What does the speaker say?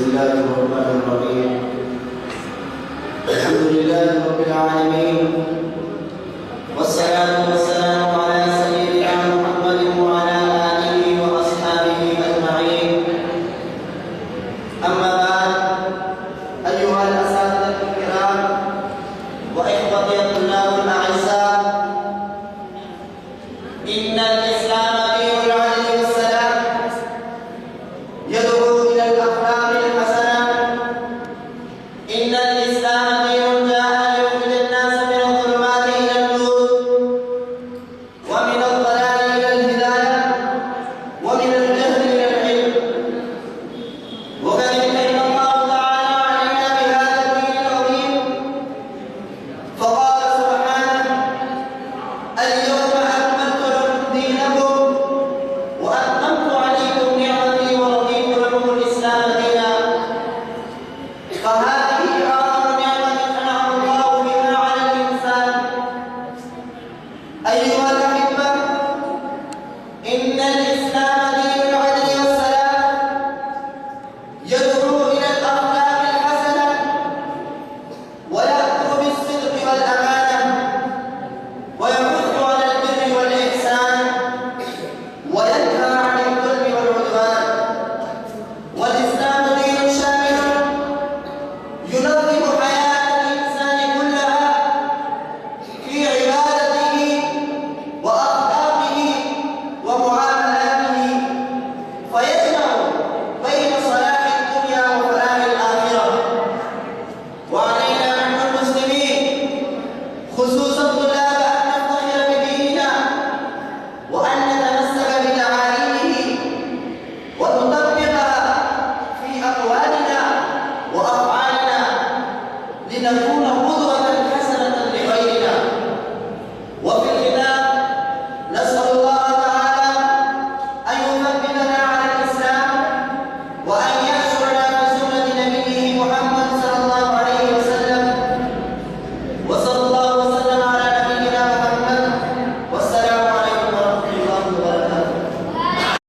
الله الرحمن الرحيم. الحمد لله رب العالمين، والصلاة والسلام على سيدنا محمد وعلى آله وأصحابه أجمعين. أما بعد، أيها الأساتذة الكرام وإخوتي الطلاب الأعزاء، إن الإسلام دين العدل والسلام، يدعو إلى الأخلاق الحسنة. إن الإسلام دين جاء ليخرج الناس من الظلمات إلى النور، ومن الضلال إلى الهداية، ومن الجهل إلى العلم. وقد امتن الله تعالى علينا بهذا الدين العظيم، فقال سبحانه: اليوم أكملت لكم دينكم وأتممت عليكم نعمتي ورضيت لكم الإسلام دينا. فهذه أعظم نعمة أنعم الله بها على الإنسان. أيها الأحبة، إن الإسلام دين العدل والسلام، يدعو إلى الأخلاق الحسنة، ويأمر بالصدق والأمانة، ويحث على البر والإحسان، وينهى عن الظلم والعدوان. والإسلام دين شامل ينظم حياة الإنسان كلها في عبادته وأخلاقه ومعاملاته، فيجمع بين صلاح الدنيا وفلاح الآخرة. وعلينا نحن المسلمين، خصوصا الطلاب، أن نفتخر بديننا، وأن نتمسك بتعاليمه، ونطبقها في أقوالنا وأفعالنا، لنكون